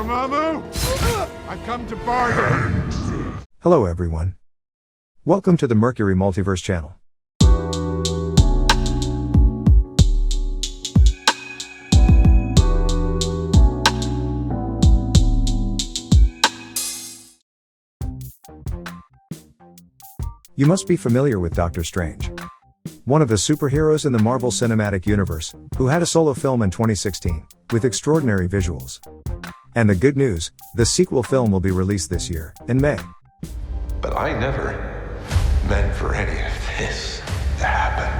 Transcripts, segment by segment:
Dormammu! I've come to bargain! Hello everyone. Welcome to the Mercury Multiverse channel. You must be familiar with Doctor Strange, one of the superheroes in the Marvel Cinematic Universe, who had a solo film in 2016, with extraordinary visuals. And the good news, the sequel film will be released this year, in May. But I never meant for any of this to happen.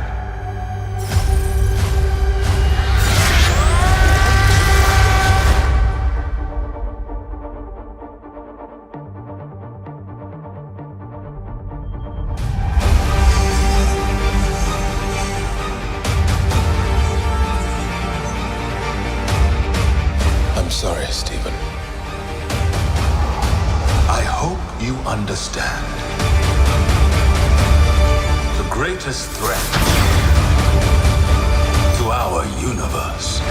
I'm sorry, Stephen. I hope you understand. The greatest threat to our universe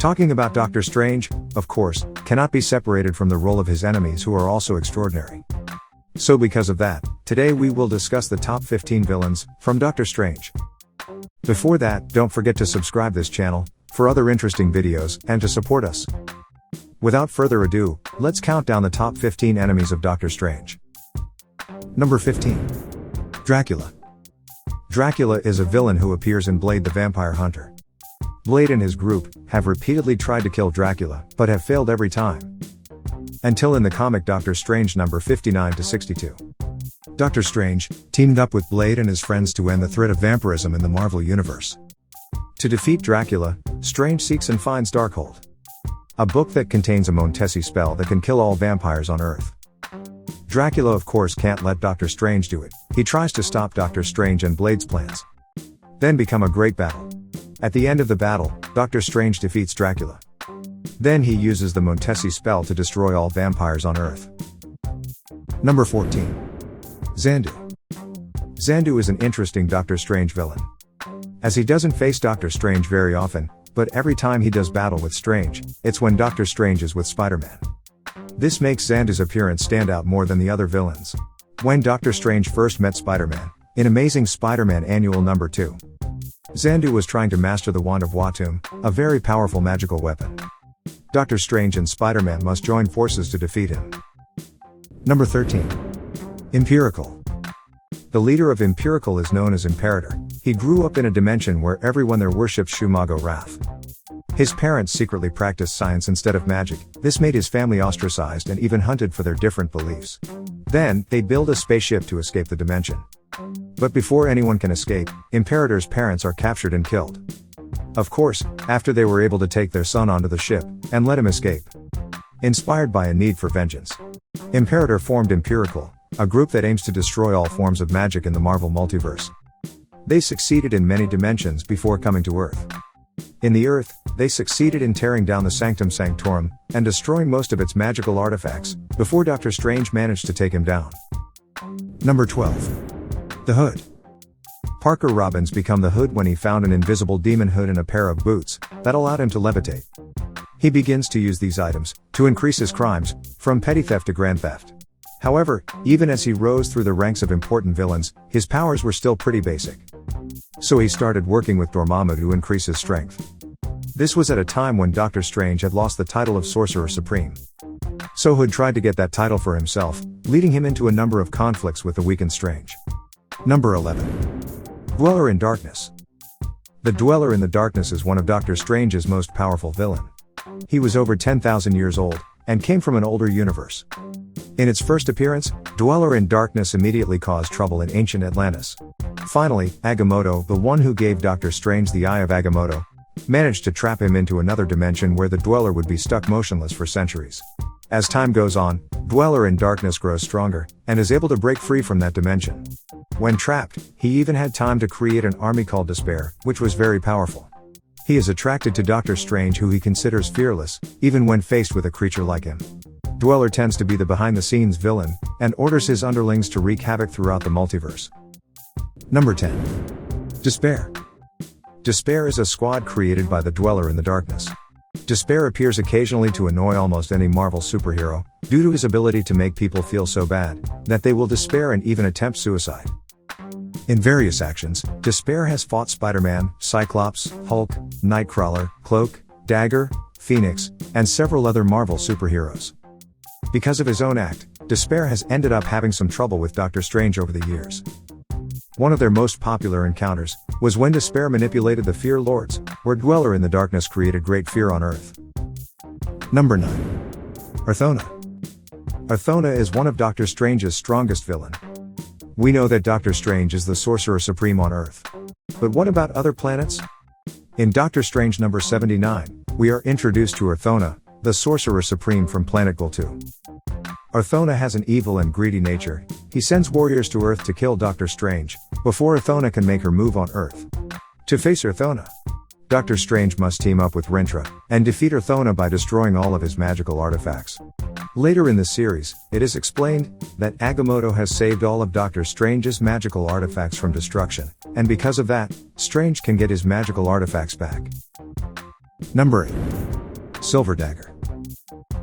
Talking about Doctor Strange, of course, cannot be separated from the role of his enemies who are also extraordinary. So because of that, today we will discuss the top 15 villains from Doctor Strange. Before that, don't forget to subscribe this channel for other interesting videos and to support us. Without further ado, let's count down the top 15 enemies of Doctor Strange. Number 15. Dracula. Dracula is a villain who appears in Blade the Vampire Hunter. Blade and his group have repeatedly tried to kill Dracula, but have failed every time. Until in the comic Doctor Strange number 59 to 62. Doctor Strange teamed up with Blade and his friends to end the threat of vampirism in the Marvel Universe. To defeat Dracula, Strange seeks and finds Darkhold, a book that contains a Montesi spell that can kill all vampires on Earth. Dracula of course can't let Doctor Strange do it. He tries to stop Doctor Strange and Blade's plans. Then become a great battle. At the end of the battle, Doctor Strange defeats Dracula. Then he uses the Montesi spell to destroy all vampires on Earth. Number 14. Xandu. Xandu is an interesting Doctor Strange villain, as he doesn't face Doctor Strange very often, but every time he does battle with Strange, it's when Doctor Strange is with Spider-Man. This makes Xandu's appearance stand out more than the other villains. When Doctor Strange first met Spider-Man, in Amazing Spider-Man Annual Number 2, Xandu was trying to master the Wand of Watum, a very powerful magical weapon. Doctor Strange and Spider-Man must join forces to defeat him. Number 13. Empirical. The leader of Empirical is known as Imperator. He grew up in a dimension where everyone there worships Shumago Wrath. His parents secretly practiced science instead of magic. This made his family ostracized and even hunted for their different beliefs. Then, they build a spaceship to escape the dimension. But before anyone can escape, Imperator's parents are captured and killed. Of course, after they were able to take their son onto the ship, and let him escape. Inspired by a need for vengeance, Imperator formed Empirical, a group that aims to destroy all forms of magic in the Marvel Multiverse. They succeeded in many dimensions before coming to Earth. In the Earth, they succeeded in tearing down the Sanctum Sanctorum, and destroying most of its magical artifacts, before Doctor Strange managed to take him down. Number 12. The Hood. Parker Robbins became the Hood when he found an invisible demon hood and a pair of boots that allowed him to levitate. He begins to use these items to increase his crimes, from petty theft to grand theft. However, even as he rose through the ranks of important villains, his powers were still pretty basic. So he started working with Dormammu to increase his strength. This was at a time when Doctor Strange had lost the title of Sorcerer Supreme. So Hood tried to get that title for himself, leading him into a number of conflicts with the weakened Strange. Number 11. Dweller in Darkness. The Dweller in the Darkness is one of Doctor Strange's most powerful villain. He was over 10,000 years old, and came from an older universe. In its first appearance, Dweller in Darkness immediately caused trouble in ancient Atlantis. Finally, Agamotto, the one who gave Doctor Strange the Eye of Agamotto, managed to trap him into another dimension where the Dweller would be stuck motionless for centuries. As time goes on, Dweller in Darkness grows stronger, and is able to break free from that dimension. When trapped, He even had time to create an army called Despair, which was very powerful. He is attracted to Doctor Strange, who he considers fearless, even when faced with a creature like him. Dweller tends to be the behind-the-scenes villain, and orders his underlings to wreak havoc throughout the multiverse. Number 10. Despair. Despair is a squad created by the Dweller in the Darkness. Despair appears occasionally to annoy almost any Marvel superhero, due to his ability to make people feel so bad, that they will despair and even attempt suicide. In various actions, Despair has fought Spider-Man, Cyclops, Hulk, Nightcrawler, Cloak, Dagger, Phoenix, and several other Marvel superheroes. Because of his own act, Despair has ended up having some trouble with Doctor Strange over the years. One of their most popular encounters was when Despair manipulated the Fear Lords, where Dweller in the Darkness created great fear on Earth. Number 9. Orthona. Orthona is one of Doctor Strange's strongest villains. We know that Doctor Strange is the Sorcerer Supreme on Earth. But what about other planets? In Doctor Strange number 79, we are introduced to Orthona, the Sorcerer Supreme from planet Gul-2. Orthona has an evil and greedy nature. He sends warriors to Earth to kill Doctor Strange, before Orthona can make her move on Earth. To face Orthona, Doctor Strange must team up with Rentra, and defeat Orthona by destroying all of his magical artifacts. Later in the series, it is explained that Agamotto has saved all of Doctor Strange's magical artifacts from destruction, and because of that, Strange can get his magical artifacts back. Number 8. Silver Dagger.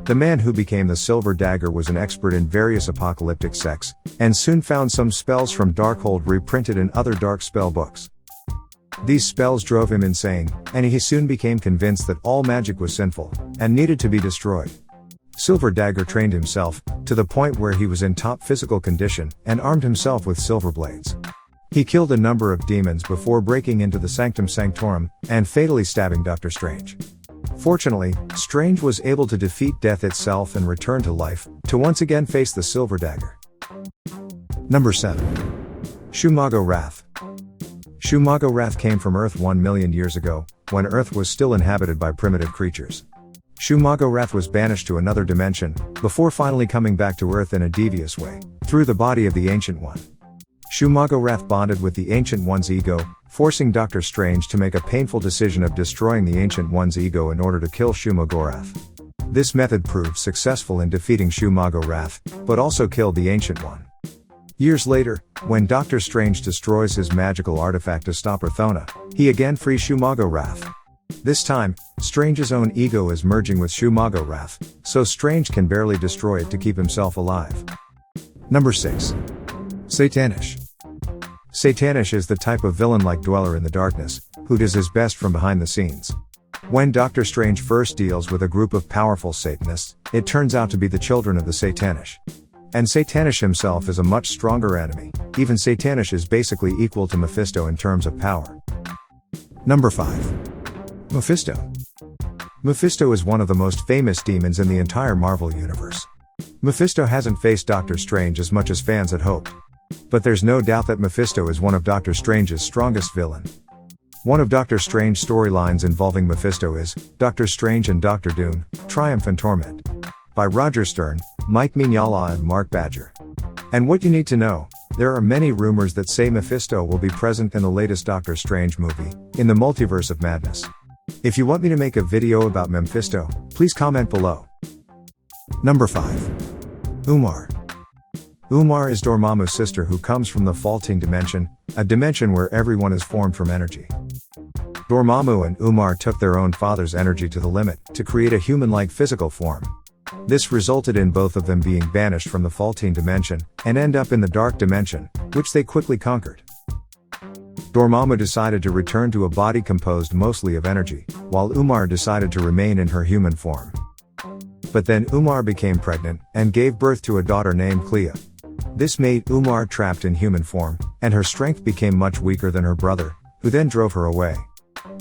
The man who became the Silver Dagger was an expert in various apocalyptic sects, and soon found some spells from Darkhold reprinted in other dark spell books. These spells drove him insane, and he soon became convinced that all magic was sinful, and needed to be destroyed. Silver Dagger trained himself, to the point where he was in top physical condition, and armed himself with silver blades. He killed a number of demons before breaking into the Sanctum Sanctorum, and fatally stabbing Doctor Strange. Fortunately, Strange was able to defeat death itself and return to life, to once again face the Silver Dagger. Number 7. Shumago Wrath. Shumago Wrath came from Earth 1 million years ago, when Earth was still inhabited by primitive creatures. Shumago Wrath was banished to another dimension, before finally coming back to Earth in a devious way, through the body of the Ancient One. Shumago Wrath bonded with the Ancient One's ego, forcing Doctor Strange to make a painful decision of destroying the Ancient One's ego in order to kill Shumago Wrath. This method proved successful in defeating Shumago Wrath, but also killed the Ancient One. Years later, when Doctor Strange destroys his magical artifact to stop Orthona, he again frees Shumago Wrath. This time, Strange's own ego is merging with Shumago Wrath, so Strange can barely destroy it to keep himself alive. Number 6. Satanish. Satanish is the type of villain like Dweller in the Darkness, who does his best from behind the scenes. When Doctor Strange first deals with a group of powerful Satanists, it turns out to be the children of the Satanish. And Satanish himself is a much stronger enemy. Even Satanish is basically equal to Mephisto in terms of power. Number 5. Mephisto. Mephisto is one of the most famous demons in the entire Marvel Universe. Mephisto hasn't faced Doctor Strange as much as fans had hoped. But there's no doubt that Mephisto is one of Doctor Strange's strongest villains. One of Doctor Strange's storylines involving Mephisto is Doctor Strange and Doctor Doom, Triumph and Torment, by Roger Stern, Mike Mignola and Mark Badger. And what you need to know, there are many rumors that say Mephisto will be present in the latest Doctor Strange movie, in the Multiverse of Madness. If you want me to make a video about Mephisto, please comment below. Number 5. Umar. Umar is Dormammu's sister who comes from the Faulting Dimension, a dimension where everyone is formed from energy. Dormammu and Umar took their own father's energy to the limit, to create a human-like physical form. This resulted in both of them being banished from the Faulting Dimension, and end up in the Dark Dimension, which they quickly conquered. Dormammu decided to return to a body composed mostly of energy, while Umar decided to remain in her human form. But then Umar became pregnant, and gave birth to a daughter named Clea. This made Umar trapped in human form, and her strength became much weaker than her brother, who then drove her away.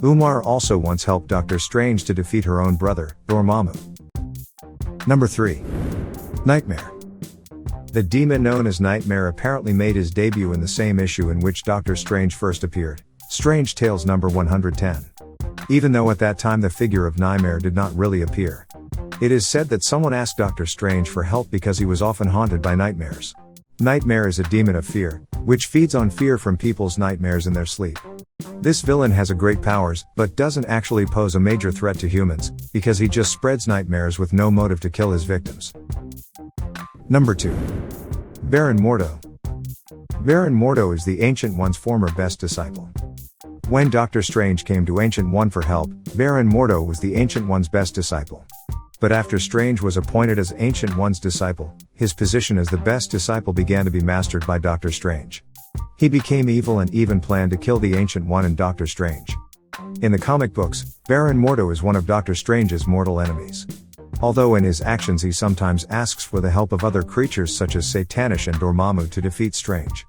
Umar also once helped Doctor Strange to defeat her own brother, Dormammu. Number 3. Nightmare. The demon known as Nightmare apparently made his debut in the same issue in which Doctor Strange first appeared, Strange Tales number 110. Even though at that time the figure of Nightmare did not really appear. It is said that someone asked Doctor Strange for help because he was often haunted by nightmares. Nightmare is a demon of fear, which feeds on fear from people's nightmares in their sleep. This villain has a great powers, but doesn't actually pose a major threat to humans, because he just spreads nightmares with no motive to kill his victims. Number 2. Baron Mordo. Baron Mordo is the Ancient One's former best disciple. When Doctor Strange came to Ancient One for help, Baron Mordo was the Ancient One's best disciple. But after Strange was appointed as Ancient One's disciple, his position as the best disciple began to be mastered by Doctor Strange. He became evil and even planned to kill the Ancient One and Doctor Strange. In the comic books, Baron Mordo is one of Doctor Strange's mortal enemies. Although in his actions he sometimes asks for the help of other creatures such as Satanish and Dormammu to defeat Strange.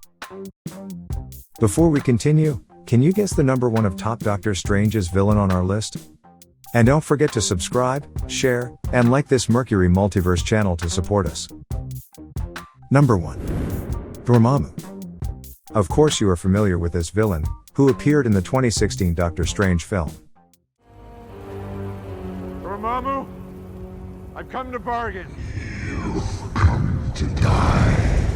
Before we continue, can you guess the number 1 of top Doctor Strange's villain on our list? And don't forget to subscribe, share, and like this Mercury Multiverse channel to support us. Number 1. Dormammu. Of course you are familiar with this villain, who appeared in the 2016 Doctor Strange film. Dormammu, I've come to bargain. You've come to die.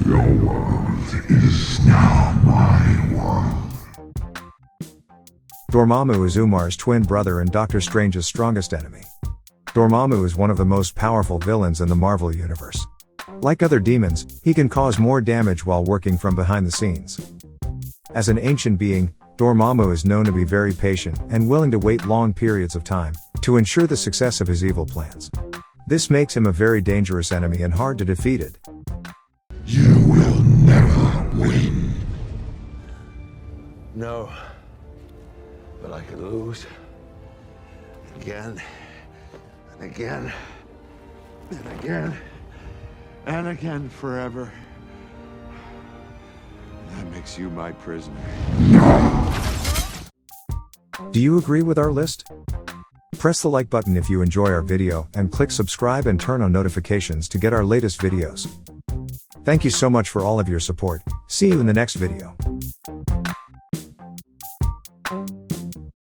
Your world is now my world. Dormammu is Umar's twin brother and Doctor Strange's strongest enemy. Dormammu is one of the most powerful villains in the Marvel Universe. Like other demons, he can cause more damage while working from behind the scenes. As an ancient being, Dormammu is known to be very patient and willing to wait long periods of time to ensure the success of his evil plans. This makes him a very dangerous enemy and hard to defeat. You will never win. No. But I could lose. Again. And again. And again. And again forever. That makes you my prisoner. Do you agree with our list? Press the like button if you enjoy our video and click subscribe and turn on notifications to get our latest videos. Thank you so much for all of your support. See you in the next video.